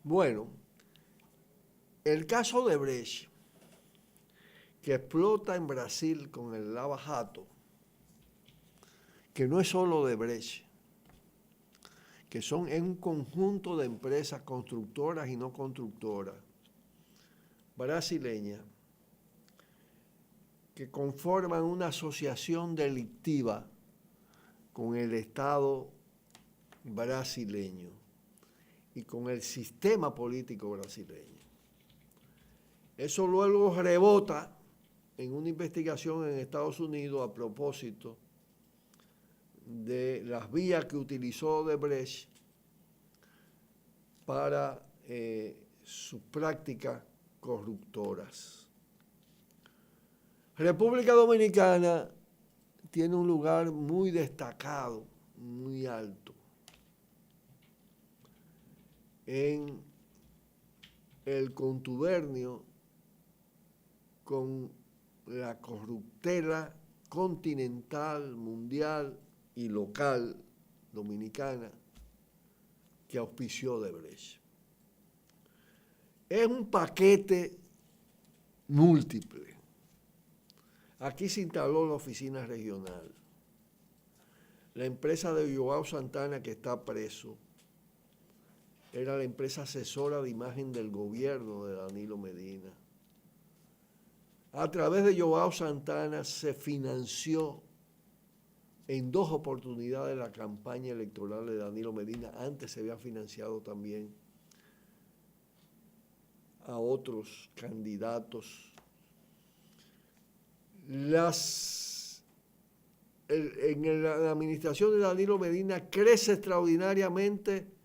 Bueno, el caso de Brecht, que explota en Brasil con el Lava Jato, que no es solo de Brecht, que es un conjunto de empresas constructoras y no constructoras brasileñas que conforman una asociación delictiva con el Estado brasileño y con el sistema político brasileño. Eso luego rebota en una investigación en Estados Unidos a propósito de las vías que utilizó Odebrecht para sus prácticas corruptoras. República Dominicana tiene un lugar muy destacado, muy alto, en el contubernio con la corruptela continental, mundial y local dominicana que auspició Odebrecht. Es un paquete múltiple. Aquí se instaló la oficina regional. La empresa de Joao Santana, que está preso, era la empresa asesora de imagen del gobierno de Danilo Medina. A través de Joao Santana se financió en 2 oportunidades la campaña electoral de Danilo Medina. Antes se había financiado también a otros candidatos. En la administración de Danilo Medina crece extraordinariamente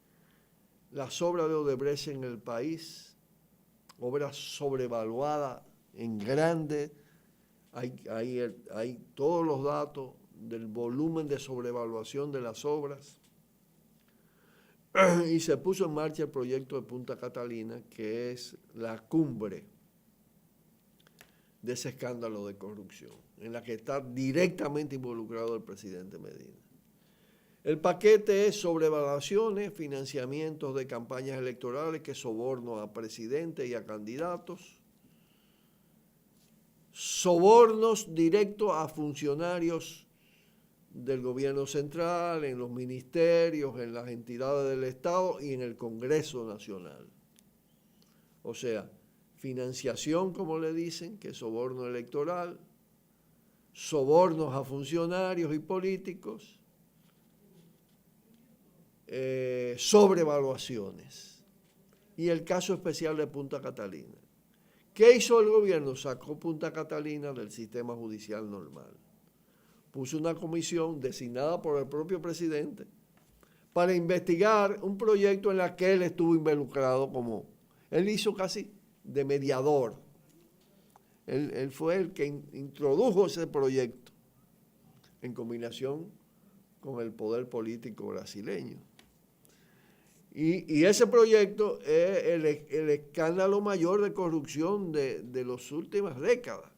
las obras de Odebrecht en el país, obras sobrevaluadas en grande. Hay todos los datos del volumen de sobrevaluación de las obras. Y se puso en marcha el proyecto de Punta Catalina, que es la cumbre de ese escándalo de corrupción, en la que está directamente involucrado el presidente Medina. El paquete es sobrevaluaciones, financiamientos de campañas electorales, que soborno a presidentes y a candidatos, sobornos directos a funcionarios del gobierno central, en los ministerios, en las entidades del Estado y en el Congreso Nacional. O sea, financiación, como le dicen, que es soborno electoral, sobornos a funcionarios y políticos, sobrevaluaciones. Y el caso especial de Punta Catalina. ¿Qué hizo el gobierno? Sacó Punta Catalina del sistema judicial normal. Puso una comisión designada por el propio presidente para investigar un proyecto en el que él estuvo involucrado, como él hizo casi de mediador. Él fue el que introdujo ese proyecto en combinación con el poder político brasileño. Y ese proyecto es el escándalo mayor de corrupción de las últimas décadas,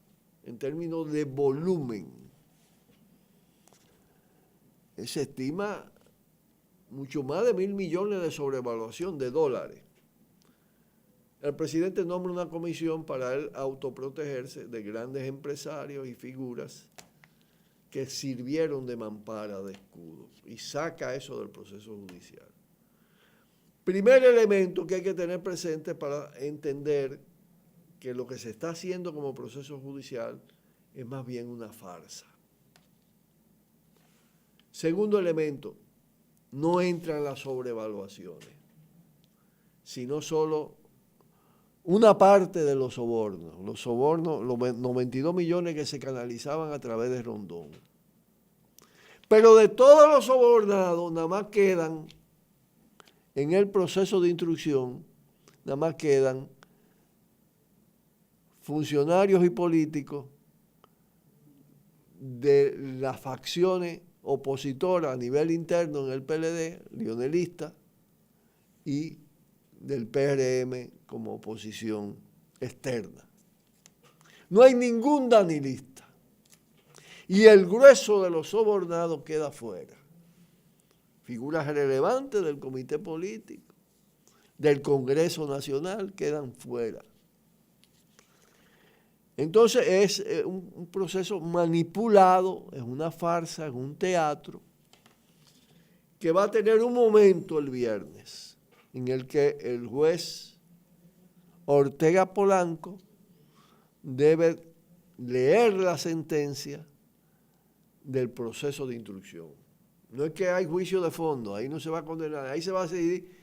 en términos de volumen. Se estima mucho más de 1.000 millones de sobrevaluación de dólares. El presidente nombra una comisión para él autoprotegerse de grandes empresarios y figuras que sirvieron de mampara, de escudo, y saca eso del proceso judicial. Primer elemento que hay que tener presente para entender que lo que se está haciendo como proceso judicial es más bien una farsa. Segundo elemento, no entran las sobrevaluaciones, sino solo una parte de los sobornos. Los sobornos, los 92 millones que se canalizaban a través de Rondón. Pero de todos los sobornados, nada más quedan, en el proceso de instrucción, nada más quedan funcionarios y políticos de las facciones opositoras a nivel interno en el PLD, lionelista, y del PRM como oposición externa. No hay ningún danilista. Y el grueso de los sobornados queda fuera. Figuras relevantes del comité político, del Congreso Nacional quedan fuera. Entonces es un proceso manipulado, es una farsa, es un teatro, que va a tener un momento el viernes en el que el juez Ortega Polanco debe leer la sentencia del proceso de instrucción. No es que hay juicio de fondo, ahí no se va a condenar, ahí se va a decidir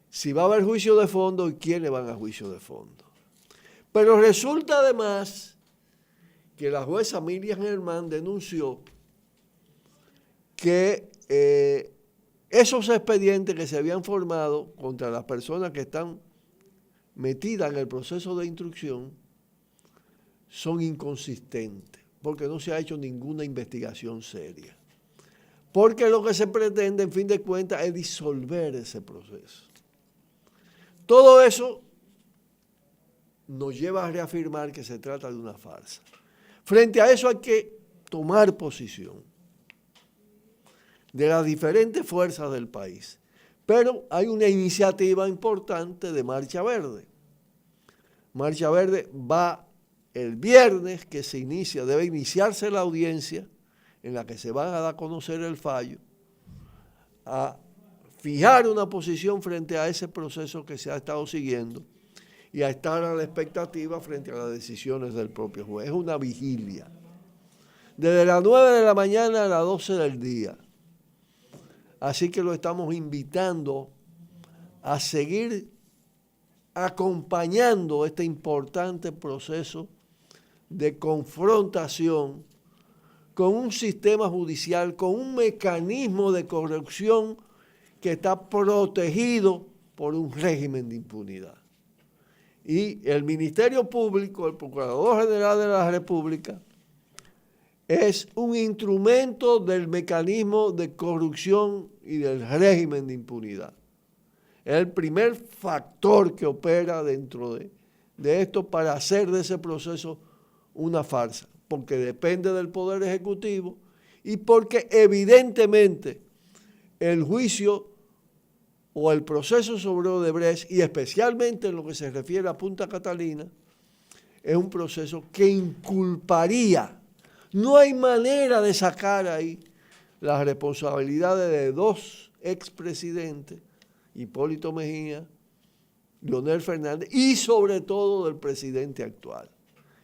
si va a haber juicio de fondo y quiénes van a juicio de fondo. Pero resulta además que la jueza Miriam Germán denunció que esos expedientes que se habían formado contra las personas que están metidas en el proceso de instrucción son inconsistentes, porque no se ha hecho ninguna investigación seria. Porque lo que se pretende, en fin de cuentas, es disolver ese proceso. Todo eso nos lleva a reafirmar que se trata de una farsa. Frente a eso hay que tomar posición de las diferentes fuerzas del país. Pero hay una iniciativa importante de Marcha Verde. Marcha Verde va el viernes que se inicia, debe iniciarse la audiencia en la que se va a dar a conocer el fallo, a fijar una posición frente a ese proceso que se ha estado siguiendo y a estar a la expectativa frente a las decisiones del propio juez. Es una vigilia. Desde las 9 de la mañana a las 12 del día. Así que lo estamos invitando a seguir acompañando este importante proceso de confrontación con un sistema judicial, con un mecanismo de corrupción que está protegido por un régimen de impunidad. Y el Ministerio Público, el Procurador General de la República, es un instrumento del mecanismo de corrupción y del régimen de impunidad. Es el primer factor que opera dentro de esto para hacer de ese proceso una farsa, porque depende del Poder Ejecutivo y porque evidentemente el juicio o el proceso sobre Odebrecht, y especialmente en lo que se refiere a Punta Catalina, es un proceso que inculparía. No hay manera de sacar ahí las responsabilidades de dos expresidentes, Hipólito Mejía, Leonel Fernández y sobre todo del presidente actual.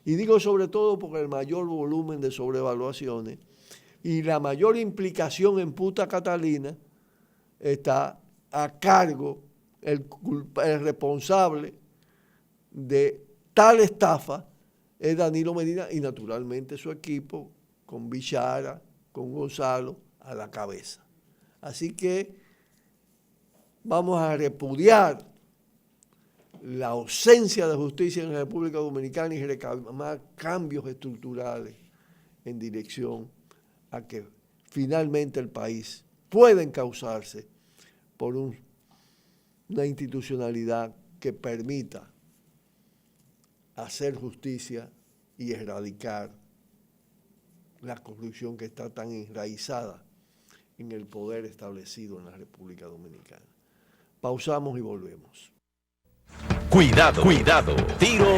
Y digo sobre todo porque el mayor volumen de sobrevaluaciones y la mayor implicación en Punta Catalina está a cargo el responsable de tal estafa es Danilo Medina y naturalmente su equipo con Bichara, con Gonzalo a la cabeza. Así que vamos a repudiar la ausencia de justicia en la República Dominicana y reclamar cambios estructurales en dirección a que finalmente el país pueda encauzarse por una institucionalidad que permita hacer justicia y erradicar la corrupción que está tan enraizada en el poder establecido en la República Dominicana. Pausamos y volvemos. Cuidado, cuidado. Tiro